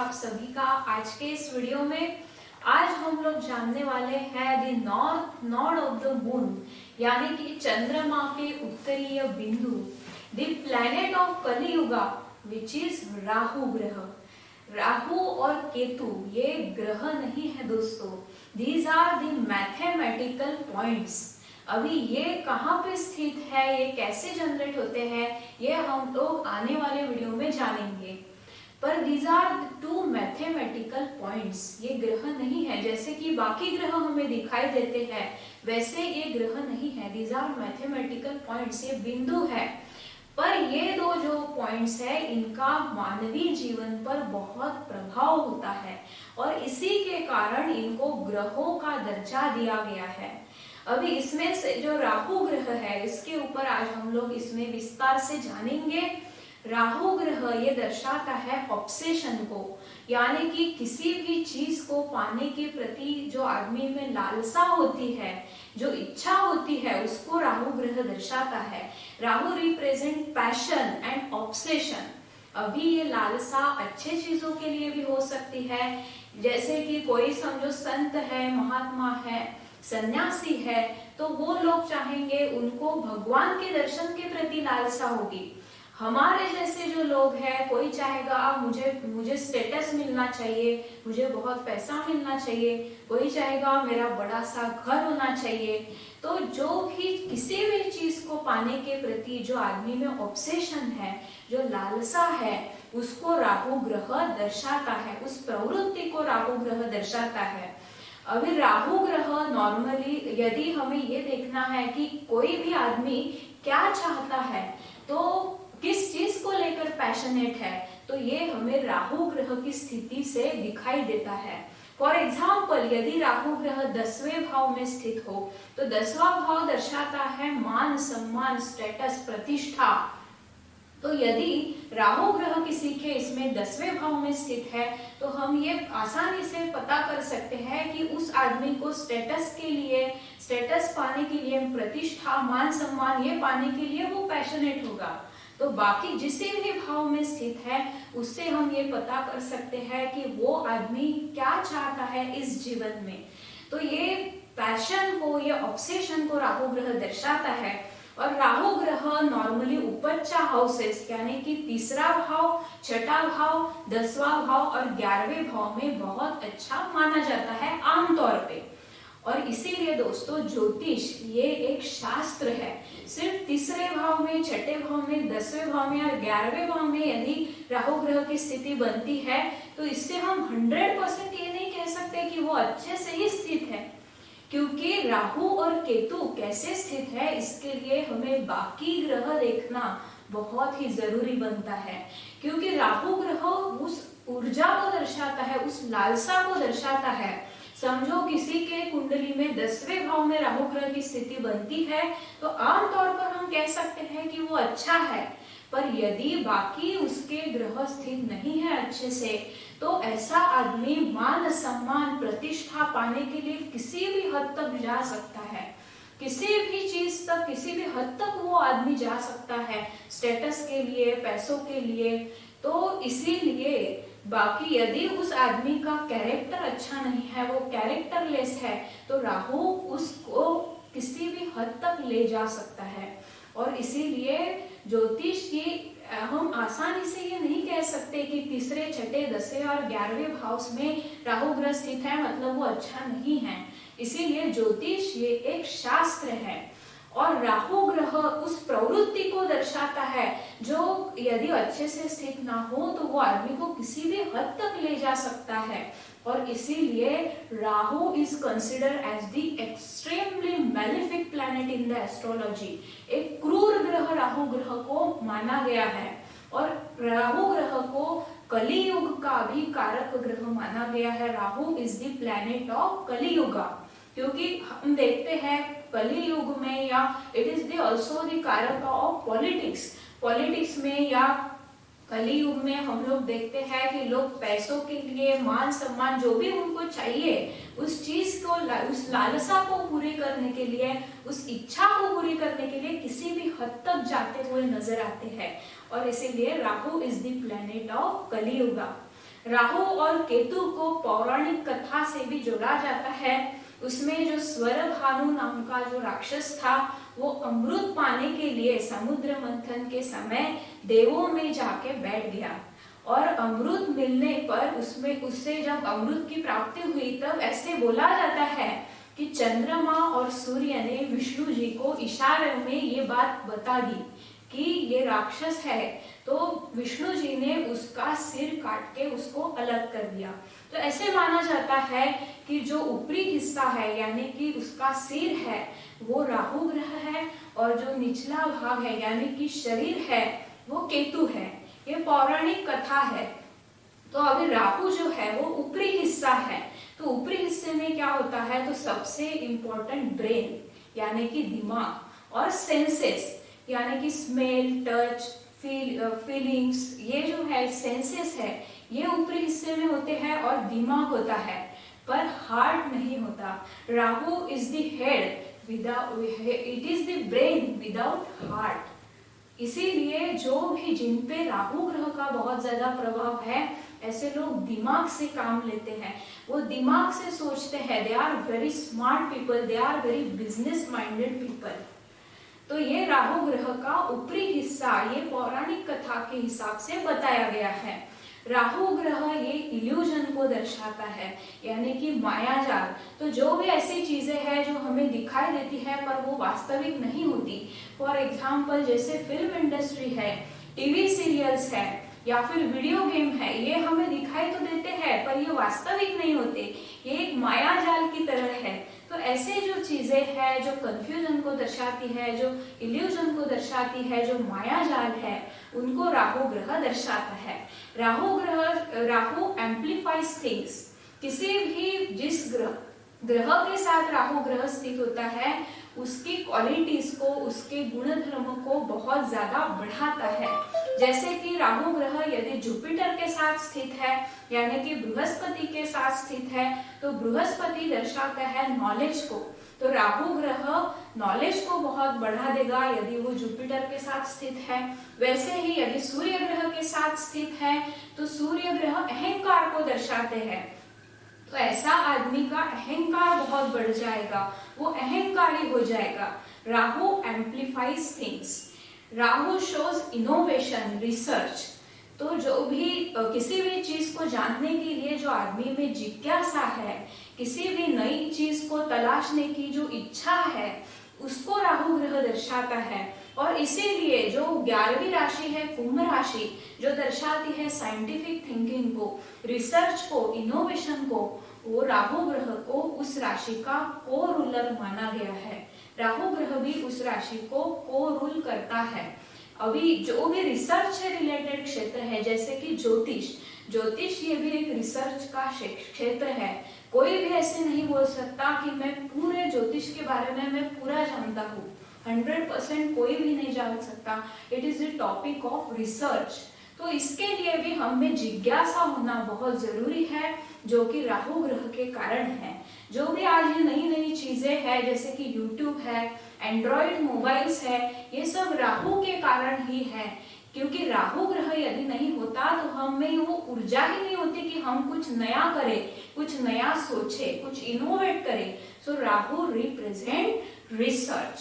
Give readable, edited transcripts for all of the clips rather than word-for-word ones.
आप सभी का आज के इस वीडियो में। आज हम लोग जानने वाले हैं the north node of the moon, यानी कि चंद्रमा के उत्तरीय बिंदु, the planet of Kaliyuga which is Rahu ग्रह। राहु और केतु ये ग्रह नहीं है दोस्तों, these are the mathematical points. अभी ये कहाँ पे स्थित है, ये कैसे जनरेट होते हैं, ये हम लोग आने वाले वीडियो में जानेंगे। पर these are two mathematical points, ये ग्रह नहीं है। जैसे कि बाकी ग्रह हमें दिखाई देते हैं वैसे ये ग्रह नहीं है, दीज आर मैथमेटिकल पॉइंट्स, ये बिंदु है। पर ये दो जो पॉइंट्स है इनका मानवीय जीवन पर बहुत प्रभाव होता है और इसी के कारण इनको ग्रहों का दर्जा दिया गया है। अभी इसमें से जो राहु ग्रह है इसके ऊपर आज हम लोग इसमें विस्तार से जानेंगे। राहु ग्रह ये दर्शाता है ऑब्सेशन को, यानी कि किसी भी चीज को पाने के प्रति जो आदमी में लालसा होती है, जो इच्छा होती है, उसको राहु ग्रह दर्शाता है। Rahu represent passion and obsession. अभी ये लालसा अच्छे चीजों के लिए भी हो सकती है, जैसे कि कोई समझो संत है, महात्मा है, सन्यासी है, तो वो लोग चाहेंगे उनको भगवान के दर्शन के प्रति लालसा होगी। हमारे जैसे जो लोग हैं, कोई चाहेगा मुझे स्टेटस मिलना चाहिए, मुझे बहुत पैसा मिलना चाहिए, कोई चाहेगा मेरा बड़ा सा घर होना चाहिए। तो जो भी किसी भी चीज को पाने के प्रति जो आदमी में ऑब्सेशन है, जो लालसा है, उसको राहु ग्रह दर्शाता है, उस प्रवृत्ति को राहु ग्रह दर्शाता है। अभी राहु ग्रह नॉर्मली यदि हमें ये देखना है कि कोई भी आदमी क्या चाहता है, तो किस चीज को लेकर पैशनेट है, तो ये हमें राहु ग्रह की स्थिति से दिखाई देता है। फॉर एग्जाम्पल, यदि राहु ग्रह 10वें भाव में स्थित हो तो 10वां भाव दर्शाता है मान सम्मान, स्टेटस, प्रतिष्ठा। तो यदि राहु ग्रह किसी के इसमें 10वें भाव में स्थित है तो हम ये आसानी से पता कर सकते हैं कि उस आदमी को स्टेटस के लिए, स्टेटस पाने के लिए, प्रतिष्ठा, मान सम्मान ये पाने के लिए वो पैशनेट होगा। तो बाकी जिसे भी भाव में स्थित है उससे हम ये पता कर सकते हैं कि वो आदमी क्या चाहता है इस जीवन में। तो ये पैशन को, ये ऑब्सेशन को राहु ग्रह दर्शाता है। और राहु ग्रह नॉर्मली उपच्चा हाउसेस, यानी कि 3रा भाव, 6ठा भाव, 10वां भाव और 11वें भाव में बहुत अच्छा माना जाता है आमतौर पे। और इसीलिए दोस्तों ज्योतिष ये एक शास्त्र है। सिर्फ 3रे भाव में, 6ठे भाव में, 10वें भाव में और 11वें भाव में यदि राहु ग्रह की स्थिति बनती है तो इससे हम 100% ये नहीं कह सकते कि वो अच्छे से ही स्थित है, क्योंकि राहु और केतु कैसे स्थित है इसके लिए हमें बाकी ग्रह देखना बहुत ही जरूरी बनता है। क्योंकि राहु ग्रह उस ऊर्जा को दर्शाता है, उस लालसा को दर्शाता है। समझो किसी के कुंडली में 10वें भाव में राहु ग्रह की स्थिति बनती है तो आमतौर पर हम कह सकते हैं कि वो अच्छा है। पर यदि बाकी उसके ग्रह स्थित नहीं है अच्छे से, तो ऐसा आदमी मान सम्मान, प्रतिष्ठा पाने के लिए किसी भी हद तक जा सकता है, किसी भी चीज तक, किसी भी हद तक वो आदमी जा सकता है, स्टेटस के लिए, पैसों के लिए। तो इसीलिए बाकी यदि उस आदमी का कैरेक्टर अच्छा नहीं है, वो कैरेक्टरलेस है, तो राहु उसको किसी भी हद तक ले जा सकता है। और इसीलिए ज्योतिष की हम आसानी से ये नहीं कह सकते कि 3रे, 6ठे, 10वें और 11वें भाव में राहु ग्रह स्थित है मतलब वो अच्छा नहीं है। इसीलिए ज्योतिष ये एक शास्त्र है और राहु ग्रह उस प्रवृत्ति को दर्शाता है जो यदि अच्छे से स्थित ना हो तो वो आदमी को किसी भी हद तक ले जा सकता है। और इसीलिए Rahu is consider as the extremely malefic planet in the astrology. एक क्रूर ग्रह राहु ग्रह को माना गया है और राहु ग्रह को कलियुग का भी कारक ग्रह माना गया है। Rahu is the planet of Kaliyuga, क्योंकि हम देखते हैं कलियुग में, या it is the also the कारक ऑफ पॉलिटिक्स। पॉलिटिक्स में या कलियुग में हम लोग देखते हैं कि लोग पैसों के लिए, मान सम्मान जो भी उनको चाहिए, उस चीज को, उस लालसा को पूरी करने के लिए, उस इच्छा को पूरी करने के लिए किसी भी हद तक जाते हुए नजर आते हैं। और इसीलिए Rahu is the planet of Kaliyuga. Rahu और केतु को पौराणिक कथा से भी जोड़ा जाता है। उसमें जो स्वरभानु नाम का जो राक्षस था, वो अमृत पाने के लिए समुद्र मंथन के समय देवों में जाके बैठ गया और अमृत मिलने पर उससे जब अमृत की प्राप्ति हुई तब ऐसे बोला जाता है कि चंद्रमा और सूर्य ने विष्णु जी को इशारे में ये बात बता दी कि ये राक्षस है, तो विष्णु जी ने उसका सिर काट के उसको अलग कर दिया। तो ऐसे माना जाता है कि जो ऊपरी हिस्सा है यानी कि उसका सिर है वो राहु ग्रह है और जो निचला भाग है यानी कि शरीर है वो केतु है। ये पौराणिक कथा है। तो अभी राहु जो है वो ऊपरी हिस्सा है, तो ऊपरी हिस्से में क्या होता है, तो सबसे इंपॉर्टेंट ब्रेन यानी कि दिमाग और सेंसेस यानी कि स्मेल, टच, फीलिंग्स, ये जो है सेंसेस है ये ऊपरी हिस्से में होते हैं और दिमाग होता है पर हार्ट नहीं होता। Rahu is the head without, it is the brain without heart. इसीलिए जो भी जिन पे राहु ग्रह का बहुत ज्यादा प्रभाव है ऐसे लोग दिमाग से काम लेते हैं, वो दिमाग से सोचते हैं। They are very smart people, they are very business minded people. तो ये राहु ग्रह का ऊपरी हिस्सा ये पौराणिक कथा के हिसाब से बताया गया है। राहु ग्रह ये इल्यूजन को दर्शाता है यानी कि मायाजाल। तो जो भी ऐसी चीजें हैं जो हमें दिखाई देती है पर वो वास्तविक नहीं होती, फॉर एग्जाम्पल जैसे फिल्म इंडस्ट्री है, टीवी सीरियल्स है या फिर वीडियो गेम है, ये हमें दिखाई तो देते हैं पर ये वास्तविक नहीं होते, ये एक मायाजाल की तरह है। तो ऐसे जो चीजें हैं जो कंफ्यूजन को दर्शाती है, जो इल्यूजन को दर्शाती है, जो मायाजाल है, उनको राहु ग्रह दर्शाता है। Rahu amplifies things. किसी भी जिस ग्रह के साथ राहु ग्रह स्थित होता है उसकी क्वालिटीज को, उसके गुणधर्म को बहुत ज्यादा बढ़ाता है। जैसे कि राहु ग्रह यदि जुपिटर के साथ स्थित है यानी कि बृहस्पति के साथ स्थित है तो बृहस्पति दर्शाता है नॉलेज को, तो राहु ग्रह नॉलेज को बहुत बढ़ा देगा यदि वो जुपिटर के साथ स्थित है। वैसे ही यदि सूर्य ग्रह के साथ स्थित है तो सूर्य ग्रह अहंकार को दर्शाते हैं, तो ऐसा आदमी का अहंकार बहुत बढ़ जाएगा, वो अहंकारी हो जाएगा। Rahu amplifies things. Rahu shows innovation, research. तो जो भी किसी भी चीज को जानने के लिए जो आदमी में जिज्ञासा है, किसी भी नई चीज को तलाशने की जो इच्छा है, उसको राहु ग्रह दर्शाता है। और इसीलिए जो 11वीं राशि है कुंभ राशि, जो दर्शाती है साइंटिफिक थिंकिंग को, रिसर्च को, इनोवेशन को, वो राहु ग्रह को उस राशि का को रूलर माना गया है। राहु ग्रह भी उस राशि को रूल करता है। अभी जो भी रिसर्च से रिलेटेड क्षेत्र है जैसे कि ज्योतिष ये भी एक रिसर्च का क्षेत्र है। कोई भी ऐसे नहीं बोल सकता कि मैं पूरे ज्योतिष के बारे में मैं पूरा जानता हूँ, 100% कोई भी नहीं जान सकता। It is the topic of research. तो इसके लिए भी हमें जिज्ञासा होना बहुत जरूरी है, जो कि राहु ग्रह के कारण है। जो भी आज ये नई नई चीजें हैं जैसे कि यूट्यूब है, एंड्रॉइड मोबाइल्स है, ये सब राहु के कारण ही है। क्योंकि राहु ग्रह यदि नहीं होता तो हमें वो ऊर्जा ही नहीं होती कि हम कुछ नया करें, कुछ नया सोचे, कुछ इनोवेट करें। सो राहु रिप्रेजेंट रिसर्च।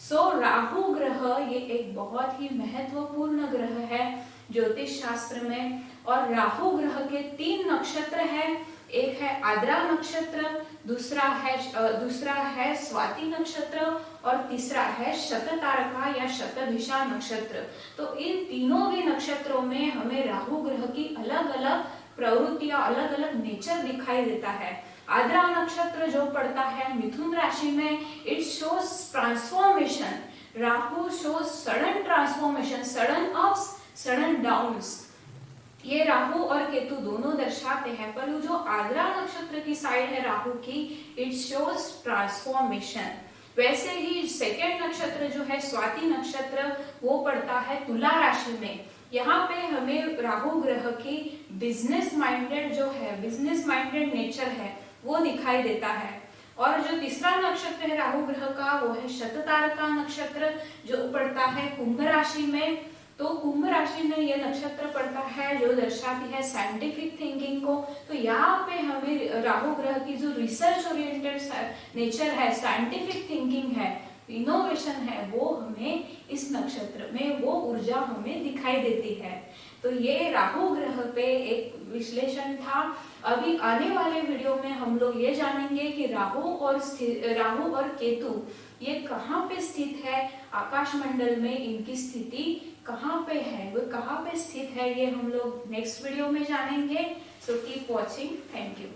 सो राहु ग्रह ये एक बहुत ही महत्वपूर्ण ग्रह है ज्योतिष शास्त्र में। और राहु ग्रह के 3 नक्षत्र हैं, एक है आद्रा नक्षत्र, दूसरा है स्वाति नक्षत्र और तीसरा है शततारका या शतभिषा नक्षत्र। तो इन तीनों भी नक्षत्रों में हमें राहु ग्रह की अलग अलग प्रवृत्तियां, अलग अलग नेचर दिखाई देता है। आद्रा नक्षत्र जो पड़ता है मिथुन राशि में, it shows transformation. Rahu shows sudden transformation, sudden ups, sudden downs. ये राहु और केतु दोनों दर्शाते हैं, पर जो आद्रा नक्षत्र की साइड है राहु की, इट शोज ट्रांसफॉर्मेशन। वैसे ही सेकेंड नक्षत्र जो है स्वाति नक्षत्र, वो पड़ता है तुला राशि में। यहाँ पे हमें राहु ग्रह की बिजनेस माइंडेड जो है, बिजनेस माइंडेड नेचर है वो दिखाई देता है। और जो तीसरा नक्षत्र है राहु ग्रह का वो है शततारका नक्षत्र, जो पड़ता है कुंभ राशि में। तो कुंभ राशि में ये नक्षत्र पड़ता है जो दर्शाती है साइंटिफिक थिंकिंग को। तो यहाँ पे हमें राहु ग्रह की जो रिसर्च ओरिएंटेड नेचर है, साइंटिफिक थिंकिंग है, इनोवेशन है, वो हमें इस नक्षत्र में वो ऊर्जा हमें दिखाई देती है। तो ये राहु ग्रह पे एक विश्लेषण था। अभी आने वाले वीडियो में हम लोग ये जानेंगे कि राहु और केतु ये कहाँ पे स्थित है, आकाश मंडल में इनकी स्थिति कहाँ पे है, वो कहाँ पे स्थित है, ये हम लोग नेक्स्ट वीडियो में जानेंगे। So keep watching, thank you.